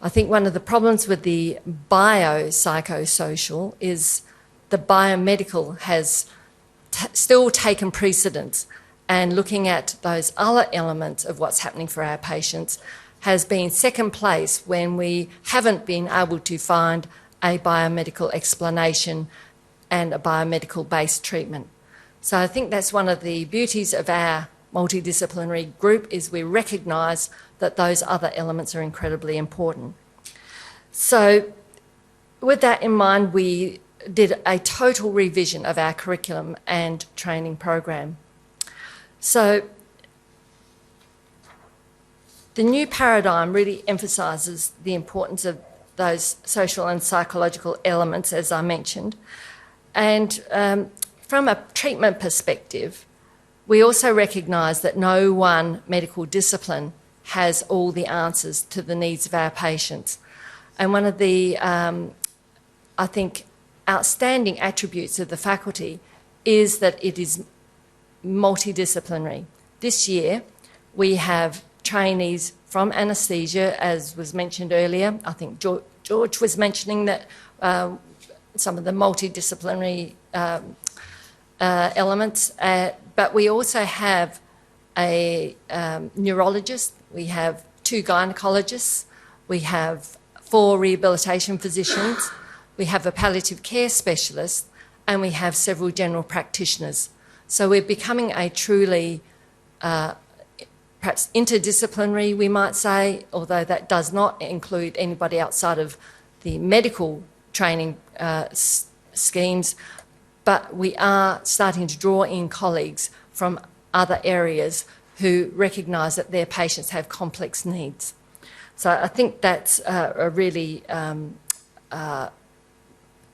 I think one of the problems with the biopsychosocial is the biomedical has still taken precedence, and looking at those other elements of what's happening for our patients has been second place when we haven't been able to find a biomedical explanation and a biomedical-based treatment. So I think that's one of the beauties of our multidisciplinary group, is we recognise that those other elements are incredibly important. So with that in mind, we did a total revision of our curriculum and training program. So the new paradigm really emphasises the importance of those social and psychological elements, as I mentioned. And from a treatment perspective, we also recognise that no one medical discipline has all the answers to the needs of our patients. And one of the, I think, outstanding attributes of the faculty is that it is multidisciplinary. This year, we have trainees from anaesthesia, as was mentioned earlier. I think George was mentioning that some of the multidisciplinary elements, but we also have a neurologist, we have 2 gynecologists, we have 4 rehabilitation physicians, we have a palliative care specialist, and we have several general practitioners. So we're becoming a truly perhaps interdisciplinary, we might say, although that does not include anybody outside of the medical training schemes, but we are starting to draw in colleagues from other areas who recognise that their patients have complex needs. So I think that's a really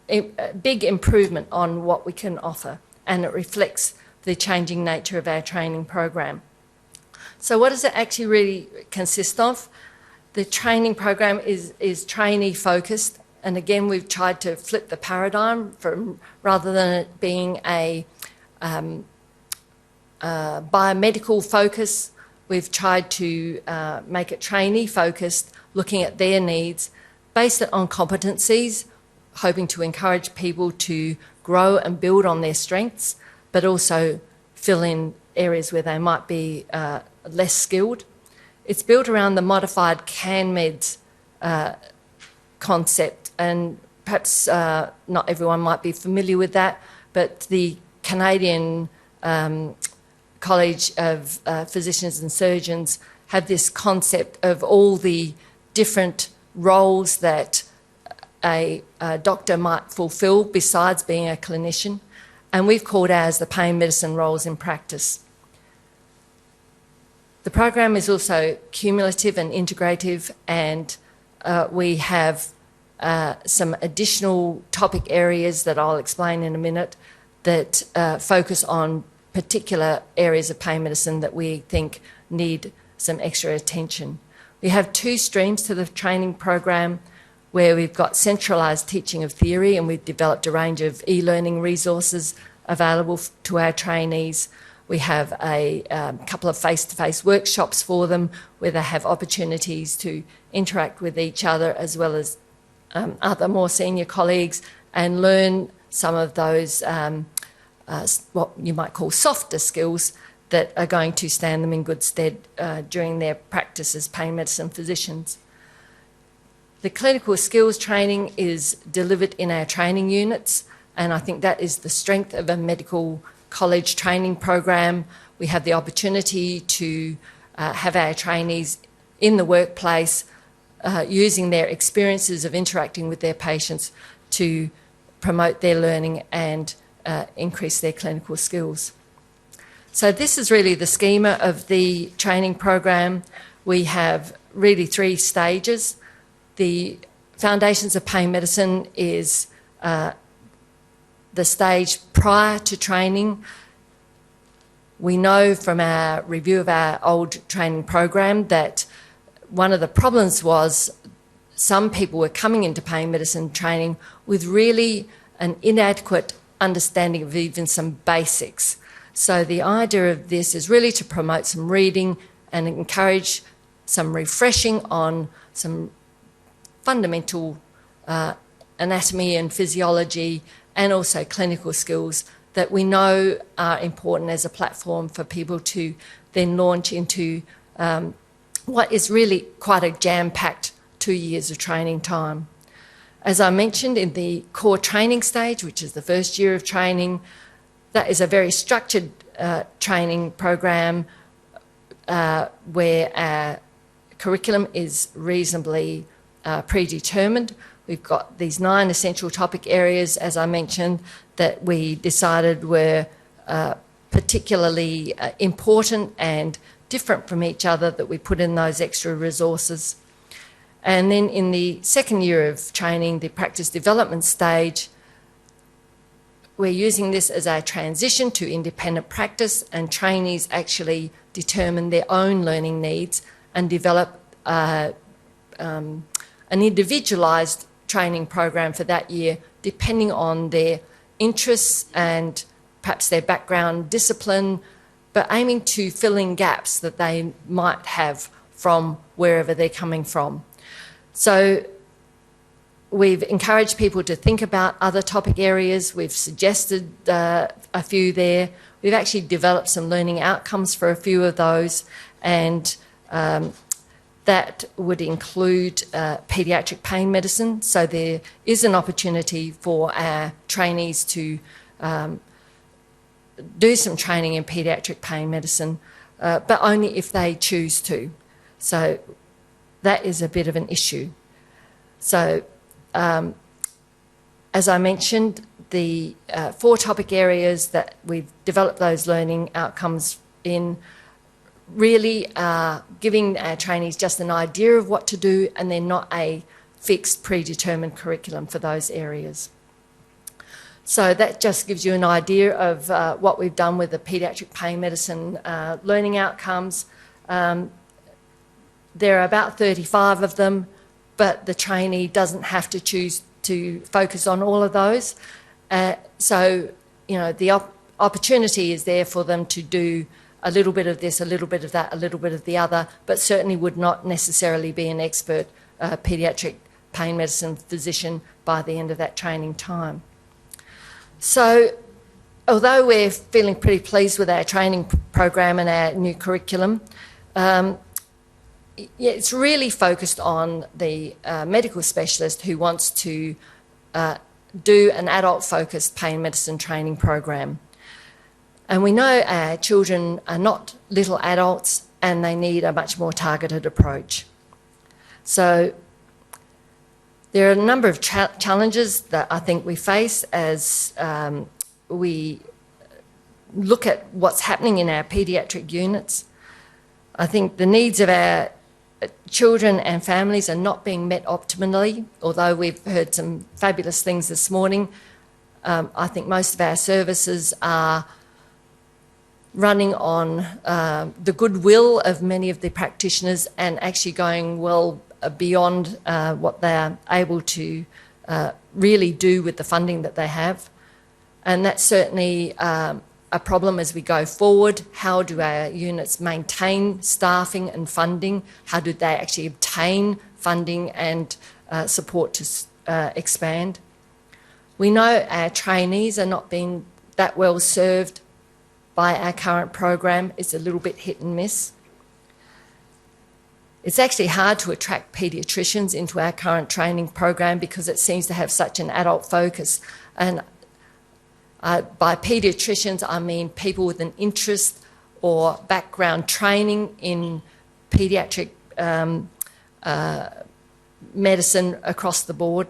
a big improvement on what we can offer, and it reflects the changing nature of our training program. So what does it actually really consist of? The training program is trainee focused, and again we've tried to flip the paradigm from, rather than it being a biomedical focus, we've tried to make it trainee focused, looking at their needs, based it on competencies, hoping to encourage people to grow and build on their strengths, but also fill in areas where they might be less skilled. It's built around the modified CanMeds concept, and perhaps not everyone might be familiar with that, but the Canadian College of Physicians and Surgeons have this concept of all the different roles that a doctor might fulfil besides being a clinician, and we've called ours the pain medicine roles in practice. The program is also cumulative and integrative, and we have some additional topic areas that I'll explain in a minute that focus on particular areas of pain medicine that we think need some extra attention. We have 2 streams to the training program. where we've got centralised teaching of theory, and we've developed a range of e-learning resources available to our trainees. We have a couple of face-to-face workshops for them where they have opportunities to interact with each other as well as other more senior colleagues and learn some of those what you might call softer skills that are going to stand them in good stead during their practice as pain medicine physicians. The clinical skills training is delivered in our training units, and I think that is the strength of a medical college training program. We have the opportunity to have our trainees in the workplace using their experiences of interacting with their patients to promote their learning and increase their clinical skills. So this is really the schema of the training program. We have really 3 stages. The Foundations of Pain Medicine is the stage prior to training. We know from our review of our old training program that one of the problems was some people were coming into pain medicine training with really an inadequate understanding of even some basics. So the idea of this is really to promote some reading and encourage some refreshing on some fundamental anatomy and physiology and also clinical skills that we know are important as a platform for people to then launch into what is really quite a jam-packed 2 years of training time. As I mentioned, in the core training stage, which is the first year of training, that is a very structured training program where our curriculum is reasonably predetermined. We've got these 9 essential topic areas, as I mentioned, that we decided were particularly important and different from each other, that we put in those extra resources. And then in the second year of training, the practice development stage, we're using this as a transition to independent practice, and trainees actually determine their own learning needs and develop an individualised training program for that year, depending on their interests and perhaps their background discipline, but aiming to fill in gaps that they might have from wherever they're coming from. So we've encouraged people to think about other topic areas. We've suggested a few there. We've actually developed some learning outcomes for a few of those, and that would include paediatric pain medicine. So there is an opportunity for our trainees to do some training in paediatric pain medicine, but only if they choose to. So that is a bit of an issue. So as I mentioned, the 4 topic areas that we've developed those learning outcomes in really are giving our trainees just an idea of what to do, and they're not a fixed predetermined curriculum for those areas. So that just gives you an idea of what we've done with the paediatric pain medicine learning outcomes. There are about 35 of them, but the trainee doesn't have to choose to focus on all of those. So, you know, the opportunity is there for them to do a little bit of this, a little bit of that, a little bit of the other, but certainly would not necessarily be an expert paediatric pain medicine physician by the end of that training time. So although we're feeling pretty pleased with our training program and our new curriculum, it's really focused on the medical specialist who wants to do an adult-focused pain medicine training program. And we know our children are not little adults and they need a much more targeted approach. So there are a number of challenges that I think we face as we look at what's happening in our paediatric units. I think the needs of our children and families are not being met optimally, although we've heard some fabulous things this morning. I think most of our services are running on the goodwill of many of the practitioners and actually going well beyond what they're able to really do with the funding that they have. And that's certainly a problem as we go forward. How do our units maintain staffing and funding? How do they actually obtain funding and support to expand? We know our trainees are not being that well served by our current program. It's a little bit hit and miss. It's actually hard to attract paediatricians into our current training program because it seems to have such an adult focus. And by paediatricians, I mean people with an interest or background training in paediatric medicine across the board.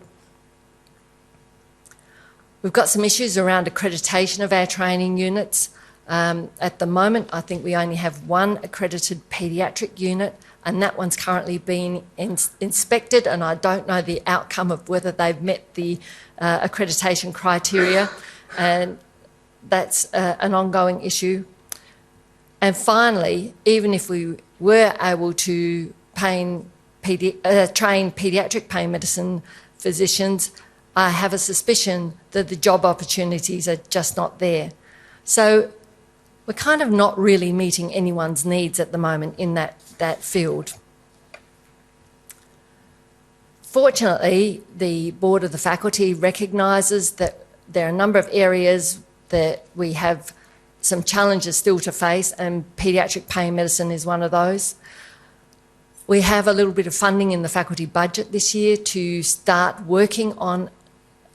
We've got some issues around accreditation of our training units. At the moment, I think we only have one accredited paediatric unit, and that one's currently being inspected, and I don't know the outcome of whether they've met the accreditation criteria, and that's an ongoing issue. And finally, even if we were able to train paediatric pain medicine physicians, I have a suspicion that the job opportunities are just not there. So we're kind of not really meeting anyone's needs at the moment in that field. Fortunately, the Board of the Faculty recognises that there are a number of areas that we have some challenges still to face, and paediatric pain medicine is one of those. We have a little bit of funding in the faculty budget this year to start working on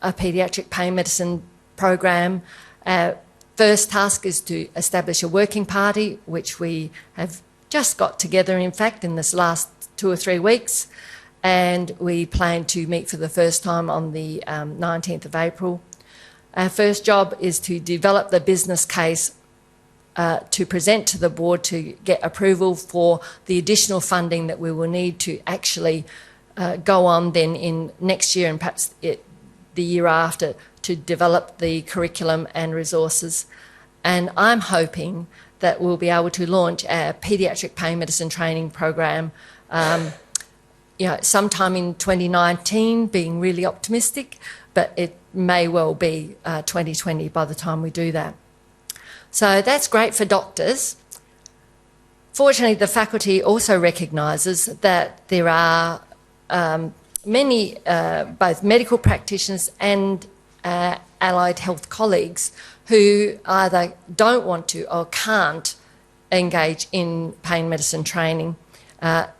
a paediatric pain medicine program. Our first task is to establish a working party, which we have just got together, in fact, in this last 2 or 3 weeks, and we plan to meet for the first time on the 19th of April. Our first job is to develop the business case to present to the board to get approval for the additional funding that we will need to actually go on then in next year and perhaps the year after to develop the curriculum and resources. And I'm hoping that we'll be able to launch our paediatric pain medicine training program sometime in 2019, being really optimistic, but it may well be 2020 by the time we do that. So that's great for doctors. Fortunately, the faculty also recognises that there are many, both medical practitioners and allied health colleagues who either don't want to or can't engage in pain medicine training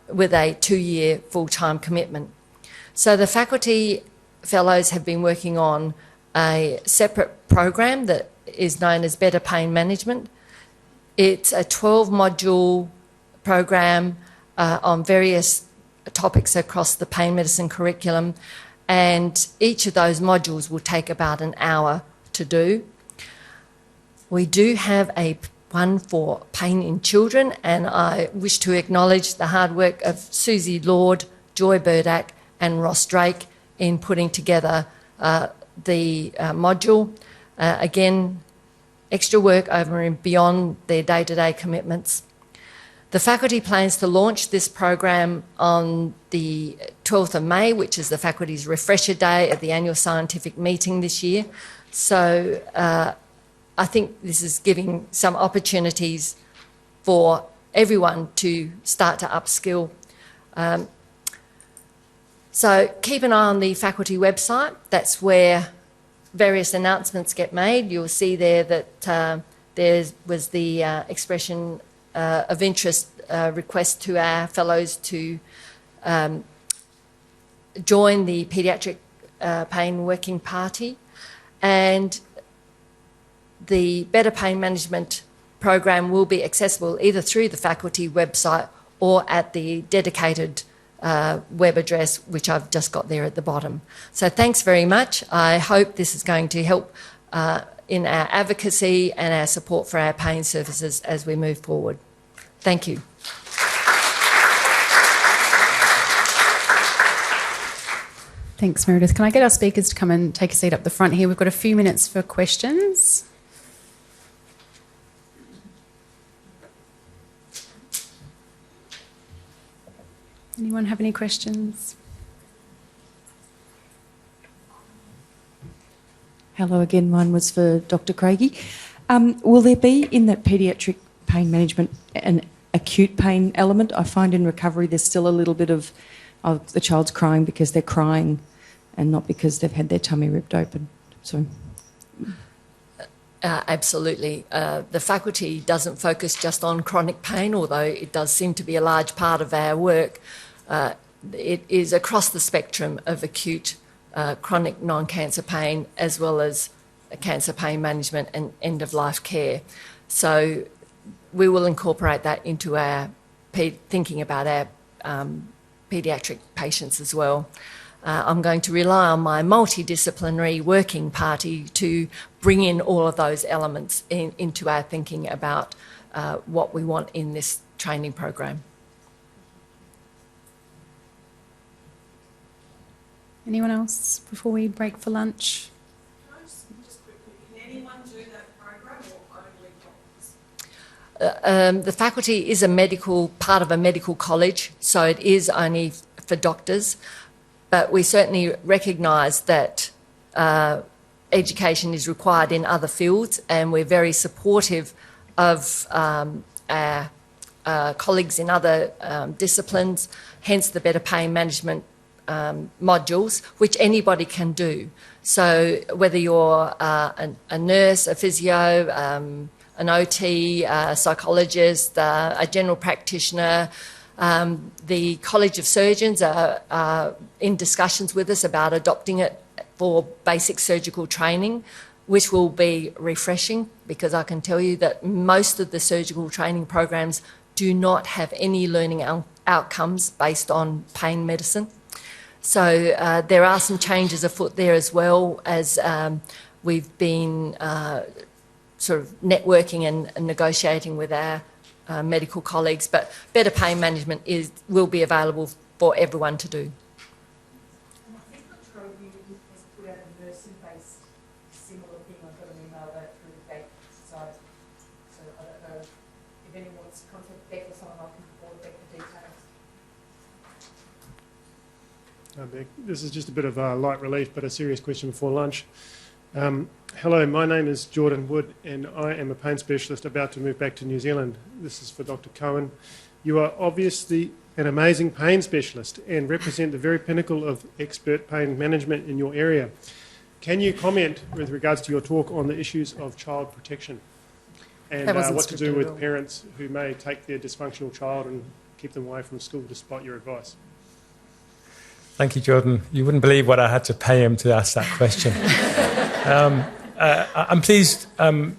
with a 2-year full-time commitment. So the faculty fellows have been working on a separate program that is known as Better Pain Management. It's a 12-module program on various topics across the pain medicine curriculum, and each of those modules will take about an hour to do. We do have one for pain in children, and I wish to acknowledge the hard work of Susie Lord, Joy Burdak and Ross Drake in putting together the module. Again, extra work over and beyond their day-to-day commitments. The faculty plans to launch this program on the 12th of May, which is the faculty's refresher day at the annual scientific meeting this year. So I think this is giving some opportunities for everyone to start to upskill. So keep an eye on the faculty website. That's where various announcements get made. You'll see there that there was the expression of interest request to our fellows to join the Paediatric Pain Working Party, and the Better Pain Management program will be accessible either through the faculty website or at the dedicated web address, which I've just got there at the bottom. So thanks very much. I hope this is going to help in our advocacy and our support for our pain services as we move forward. Thank you. Thanks, Meredith. Can I get our speakers to come and take a seat up the front here? We've got a few minutes for questions. Anyone have any questions? Hello again. Mine was for Dr. Craigie. Will there be in that paediatric pain management an acute pain element? I find in recovery there's still a little bit of the child's crying because they're crying and not because they've had their tummy ripped open. So. Absolutely. The faculty doesn't focus just on chronic pain, although it does seem to be a large part of our work. It is across the spectrum of acute chronic non-cancer pain as well as cancer pain management and end-of-life care. So we will incorporate that into our thinking about our paediatric patients as well. I'm going to rely on my multidisciplinary working party to bring in all of those elements into our thinking about what we want in this training program. Anyone else before we break for lunch? Can I just quickly, can anyone do that program or only doctors? The faculty is part of a medical college, so it is only for doctors. But we certainly recognise that education is required in other fields, and we're very supportive of our colleagues in other disciplines, hence the better pain management modules, which anybody can do. So whether you're a nurse, a physio, an OT, a psychologist, a general practitioner, the College of Surgeons are in discussions with us about adopting it for basic surgical training, which will be refreshing because I can tell you that most of the surgical training programs do not have any learning outcomes based on pain medicine. So there are some changes afoot there as well as we've been sort of networking and negotiating with our medical colleagues, but better pain management will be available for everyone to do. And I think the Craigie has put out a nursing-based similar thing. I got an email about it through the Gate Society. So I don't know if anyone wants to contact Beck or someone, I can forward Beck the details. Beck, this is just a bit of light relief, but a serious question before lunch. Hello, my name is Jordan Wood, and I am a pain specialist about to move back to New Zealand. This is for Dr. Cohen. You are obviously an amazing pain specialist and represent the very pinnacle of expert pain management in your area. Can you comment with regards to your talk on the issues of child protection and what to do with parents who may take their dysfunctional child and keep them away from school despite your advice? Thank you, Jordan. You wouldn't believe what I had to pay him to ask that question. I'm pleased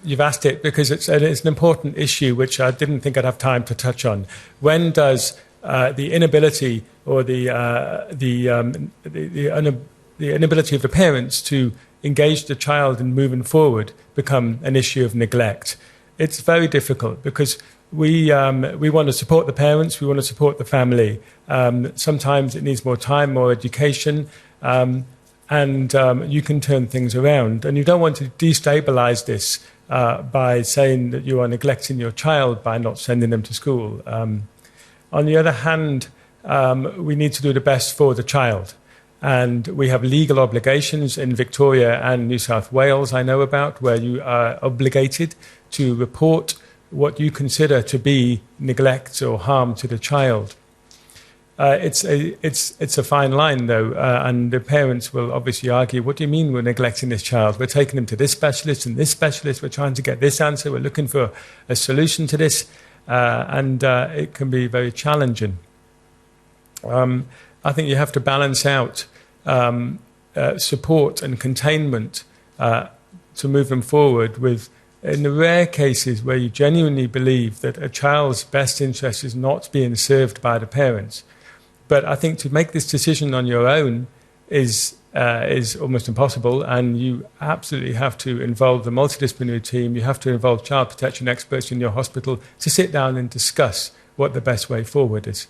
you've asked it because it's an important issue which I didn't think I'd have time to touch on. When does the inability or the inability of the parents to engage the child in moving forward become an issue of neglect? It's very difficult because we want to support the parents, we want to support the family. Sometimes it needs more time, more education, and you can turn things around. And you don't want to destabilise this by saying that you are neglecting your child by not sending them to school. On the other hand, we need to do the best for the child. And we have legal obligations in Victoria and New South Wales, I know about, where you are obligated to report what you consider to be neglect or harm to the child. It's a fine line, though, and the parents will obviously argue, what do you mean we're neglecting this child? We're taking him to this specialist and this specialist. We're trying to get this answer. We're looking for a solution to this, and it can be very challenging. I think you have to balance out support and containment to move them forward with, in the rare cases where you genuinely believe that a child's best interest is not being served by the parents. But I think to make this decision on your own is almost impossible, and you absolutely have to involve the multidisciplinary team. You have to involve child protection experts in your hospital to sit down and discuss what the best way forward is.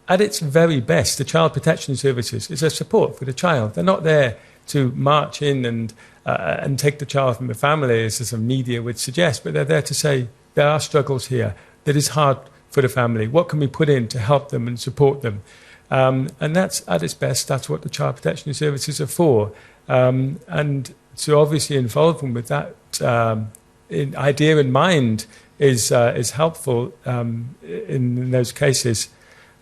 At its very best, the Child Protection Services is a support for the child. They're not there to march in and take the child from the family, as some media would suggest, but they're there to say there are struggles here that is hard for the family. What can we put in to help them and support them? And that's, at its best, that's what the child protection services are for. And to obviously involve them with that idea in mind is helpful in those cases.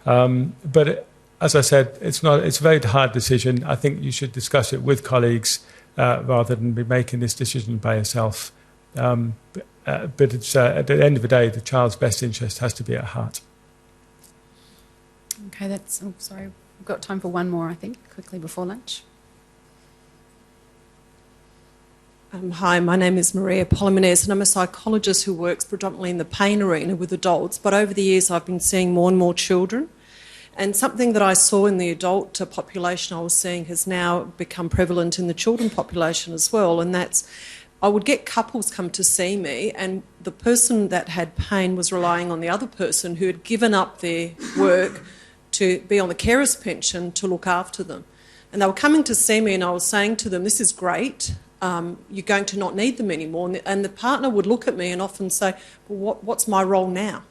But as I said, it's a very hard decision. I think you should discuss it with colleagues rather than be making this decision by yourself. But it's, at the end of the day, the child's best interest has to be at heart. Okay, sorry. We've got time for one more, I think, quickly before lunch. Hi, my name is Maria Polomonez and I'm a psychologist who works predominantly in the pain arena with adults, but over the years I've been seeing more and more children. And something that I saw in the adult population I was seeing has now become prevalent in the children population as well, and that's I would get couples come to see me and the person that had pain was relying on the other person who had given up their work to be on the carer's pension to look after them. And they were coming to see me and I was saying to them, this is great, you're going to not need them anymore. And the partner would look at me and often say, well, what's my role now?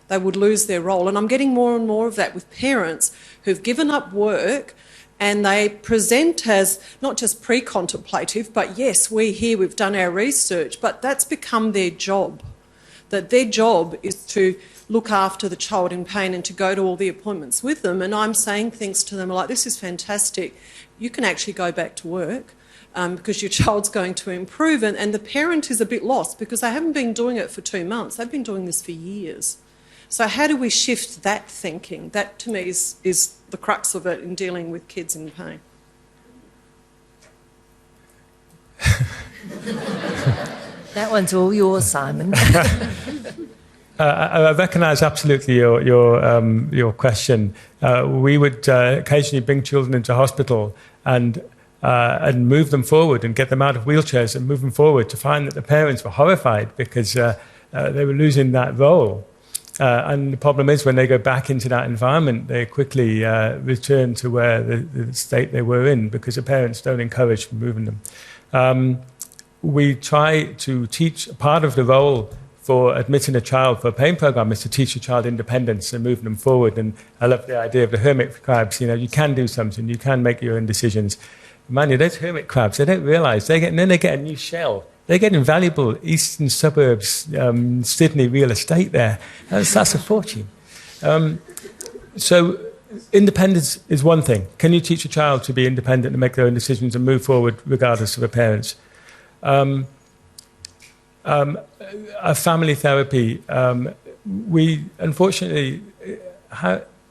They would lose their role. And I'm getting more and more of that with parents who've given up work and they present as not just pre-contemplative, but yes, we've done our research, but that's become their job. That their job is to look after the child in pain and to go to all the appointments with them. And I'm saying things to them like, this is fantastic. You can actually go back to work because your child's going to improve. And the parent is a bit lost because they haven't been doing it for 2 months. They've been doing this for years. So how do we shift that thinking? That, to me, is the crux of it in dealing with kids in pain. That one's all yours, Simon. I recognise absolutely your question. We would occasionally bring children into hospital and move them forward and get them out of wheelchairs and move them forward to find that the parents were horrified because they were losing that role. And the problem is when they go back into that environment, they quickly return to where the state they were in because the parents don't encourage moving them. We try to teach part of the role for admitting a child for a pain program is to teach a child independence and moving them forward. And I love the idea of the hermit crabs. You know, you can do something, you can make your own decisions. Man, those hermit crabs, they don't realise. They get a new shell. They get invaluable eastern suburbs, Sydney real estate there. That's a fortune. So independence is one thing. Can you teach a child to be independent and make their own decisions and move forward regardless of the parents? A family therapy, we unfortunately,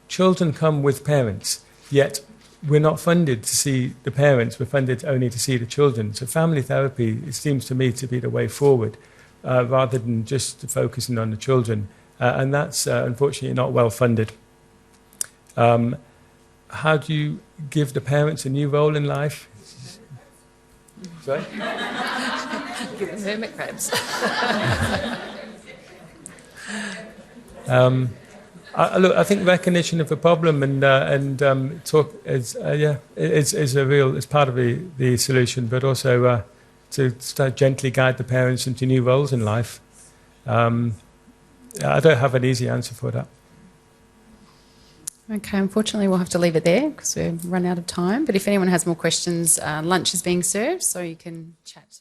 children come with parents, yet we're not funded to see the parents, we're funded only to see the children. So family therapy, it seems to me to be the way forward, rather than just focusing on the children. And that's unfortunately not well funded. How do you give the parents a new role in life? Sorry? Give them hermit crabs. Look, I think recognition of a problem and talk is part of the solution, but also to start gently guide the parents into new roles in life. I don't have an easy answer for that. Okay, unfortunately we'll have to leave it there because we've run out of time. But if anyone has more questions, lunch is being served, so you can chat.